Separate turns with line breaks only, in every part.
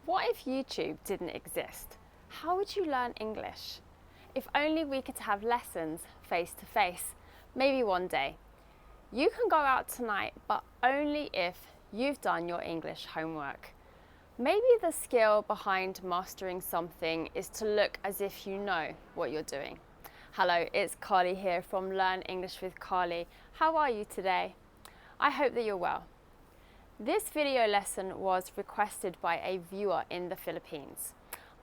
What if YouTube didn't exist? How would you learn English? If only we could have lessons face to face, maybe one day. You can go out tonight, but only if you've done your English homework. Maybe the skill behind mastering something is to look as if you know what you're doing. Hello, it's Carly here from Learn English with Carly. How are you today? I hope that you're well. This video lesson was requested by a viewer in the Philippines.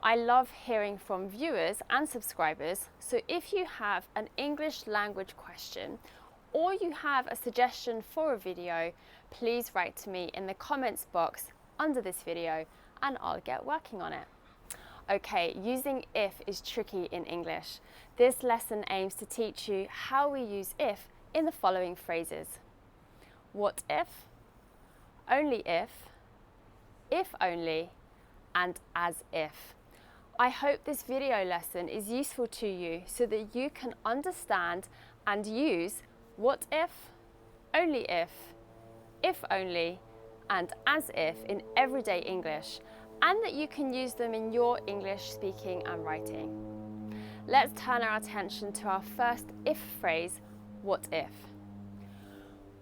I love hearing from viewers and subscribers, so if you have an English language question or you have a suggestion for a video, please write to me in the comments box under this video and I'll get working on it. Okay, using if is tricky in English. This lesson aims to teach you how we use if in the following phrases. What if, only if only, and as if. I hope this video lesson is useful to you so that you can understand and use what if only, if only, and as if in everyday English, and that you can use them in your English speaking and writing. Let's turn our attention to our first if phrase, what if.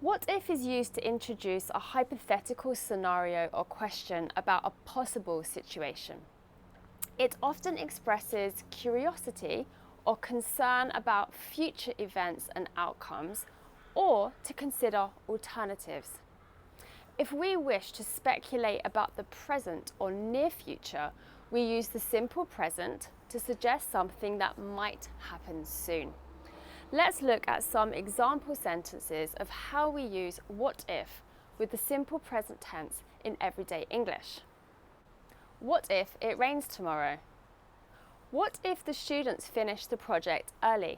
What if is used to introduce a hypothetical scenario or question about a possible situation. It often expresses curiosity or concern about future events and outcomes, or to consider alternatives. If we wish to speculate about the present or near future, we use the simple present to suggest something that might happen soon. Let's look at some example sentences of how we use what if with the simple present tense in everyday English. What if it rains tomorrow? What if the students finish the project early?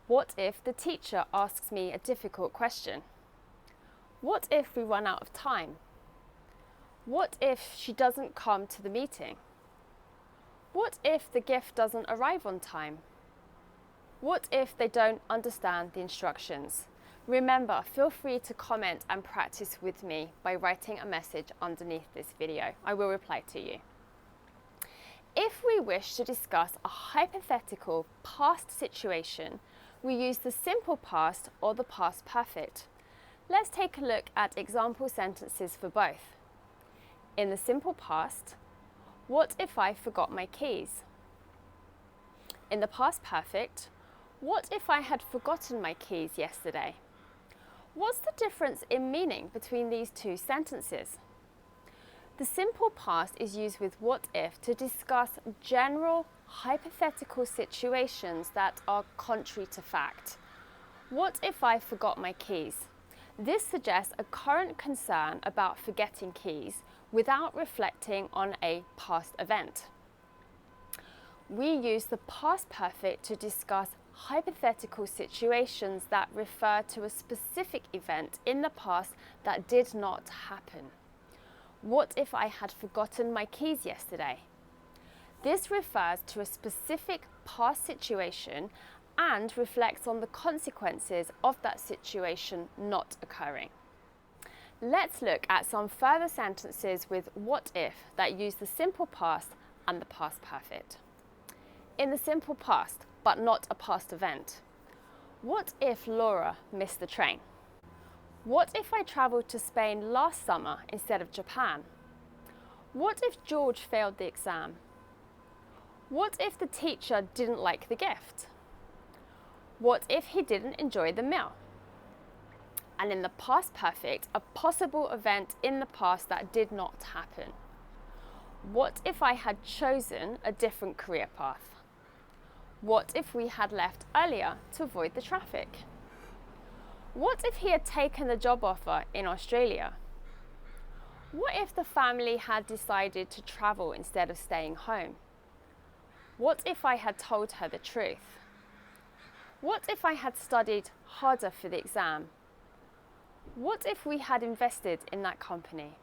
What if the teacher asks me a difficult question? What if we run out of time? What if she doesn't come to the meeting? What if the gift doesn't arrive on time? What if they don't understand the instructions? Remember, feel free to comment and practice with me by writing a message underneath this video. I will reply to you. If we wish to discuss a hypothetical past situation, we use the simple past or the past perfect. Let's take a look at example sentences for both. In the simple past, what if I forgot my keys? In the past perfect, what if I had forgotten my keys yesterday? What's the difference in meaning between these two sentences? The simple past is used with what if to discuss general hypothetical situations that are contrary to fact. What if I forgot my keys? This suggests a current concern about forgetting keys without reflecting on a past event. We use the past perfect to discuss hypothetical situations that refer to a specific event in the past that did not happen. What if I had forgotten my keys yesterday? This refers to a specific past situation and reflects on the consequences of that situation not occurring. Let's look at some further sentences with what if that use the simple past and the past perfect. In the simple past, but not a past event. What if Laura missed the train? What if I travelled to Spain last summer instead of Japan? What if George failed the exam? What if the teacher didn't like the gift? What if he didn't enjoy the meal? And in the past perfect, a possible event in the past that did not happen. What if I had chosen a different career path? What if we had left earlier to avoid the traffic? What if he had taken the job offer in Australia? What if the family had decided to travel instead of staying home? What if I had told her the truth? What if I had studied harder for the exam? What if we had invested in that company?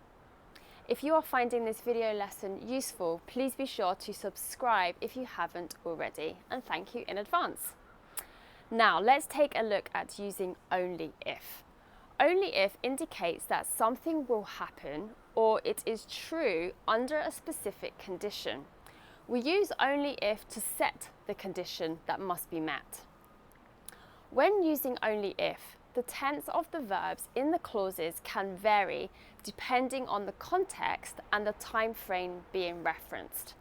If you are finding this video lesson useful, please be sure to subscribe if you haven't already, and thank you in advance. Now let's take a look at using only if. Only if indicates that something will happen or it is true under a specific condition. We use only if to set the condition that must be met. When using only if, the tense of the verbs in the clauses can vary depending on the context and the time frame being referenced.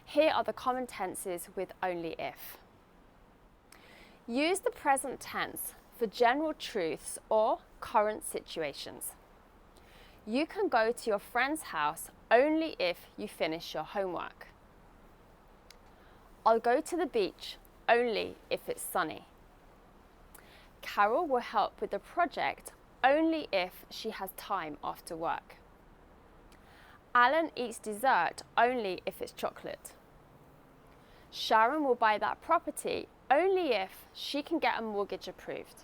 Here are the common tenses with only if. Use the present tense for general truths or current situations. You can go to your friend's house only if you finish your homework. I'll go to the beach only if it's sunny. Carol will help with the project only if she has time after work. Alan eats dessert only if it's chocolate. Sharon will buy that property only if she can get a mortgage approved.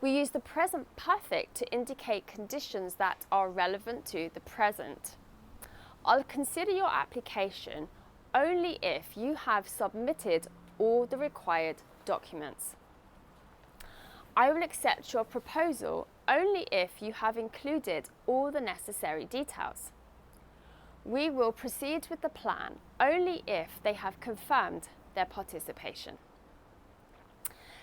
We use the present perfect to indicate conditions that are relevant to the present. I'll consider your application only if you have submitted all the required documents. I will accept your proposal only if you have included all the necessary details. We will proceed with the plan only if they have confirmed their participation.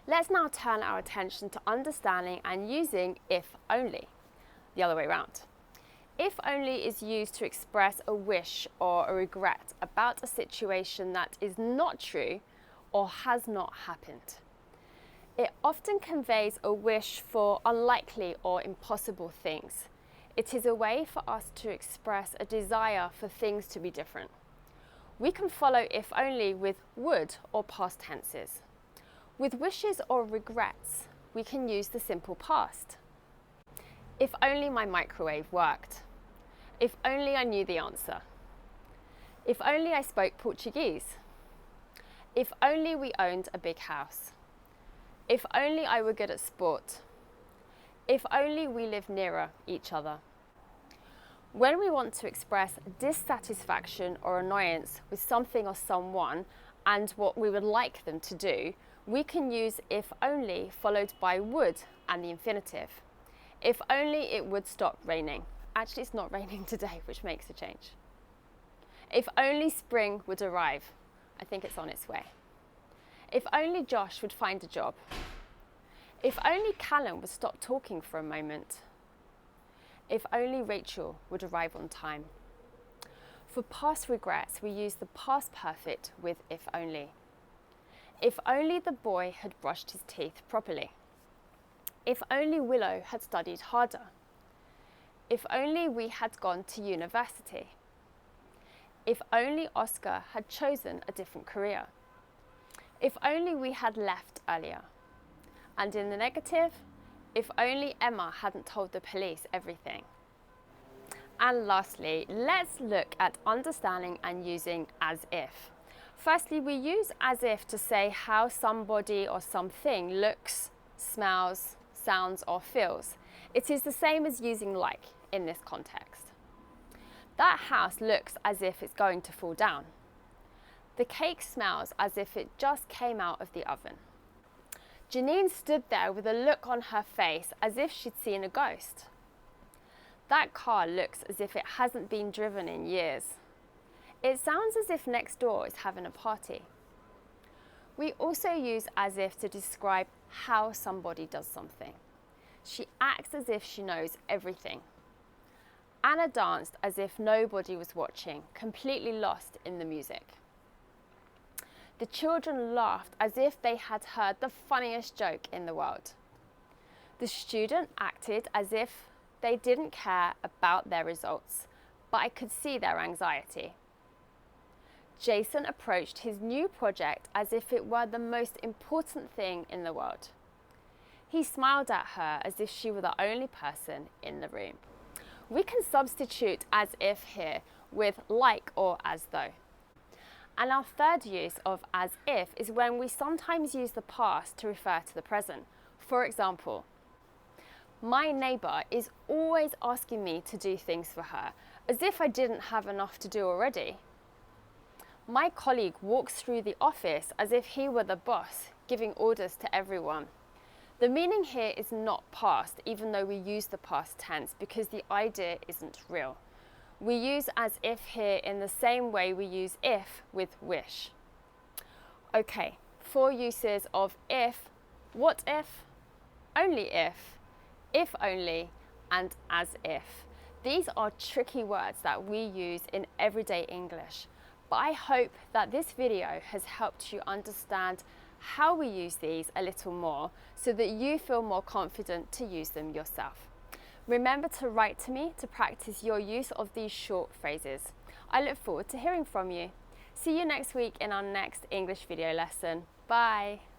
Let's now turn our attention to understanding and using if only, the other way around. If only is used to express a wish or a regret about a situation that is not true or has not happened. It often conveys a wish for unlikely or impossible things. It is a way for us to express a desire for things to be different. We can follow if only with would or past tenses. With wishes or regrets, we can use the simple past. If only my microwave worked. If only I knew the answer. If only I spoke Portuguese. If only we owned a big house. If only I were good at sport. If only we lived nearer each other. When we want to express dissatisfaction or annoyance with something or someone and what we would like them to do, we can use if only followed by would and the infinitive. If only it would stop raining. Actually, it's not raining today, which makes a change. If only spring would arrive. I think it's on its way. If only Josh would find a job. If only Callum would stop talking for a moment. If only Rachel would arrive on time. For past regrets, we use the past perfect with if only. If only the boy had brushed his teeth properly. If only Willow had studied harder. If only we had gone to university. If only Oscar had chosen a different career. If only we had left earlier. And in the negative, if only Emma hadn't told the police everything. And lastly, let's look at understanding and using as if. Firstly, we use as if to say how somebody or something looks, smells, sounds, or feels. It is the same as using like in this context. That house looks as if it's going to fall down. The cake smells as if it just came out of the oven. Janine stood there with a look on her face as if she'd seen a ghost. That car looks as if it hasn't been driven in years. It sounds as if next door is having a party. We also use as if to describe how somebody does something. She acts as if she knows everything. Anna danced as if nobody was watching, completely lost in the music. The children laughed as if they had heard the funniest joke in the world. The student acted as if they didn't care about their results, but I could see their anxiety. Jason approached his new project as if it were the most important thing in the world. He smiled at her as if she were the only person in the room. We can substitute as if here with like or as though. And our third use of as if is when we sometimes use the past to refer to the present. For example, my neighbour is always asking me to do things for her, as if I didn't have enough to do already. My colleague walks through the office as if he were the boss, giving orders to everyone. The meaning here is not past, even though we use the past tense, because the idea isn't real. We use as if here in the same way we use if with wish. Okay, 4 uses of if: what if, only if only, and as if. These are tricky words that we use in everyday English, but I hope that this video has helped you understand how we use these a little more so that you feel more confident to use them yourself. Remember to write to me to practice your use of these short phrases. I look forward to hearing from you. See you next week in our next English video lesson. Bye!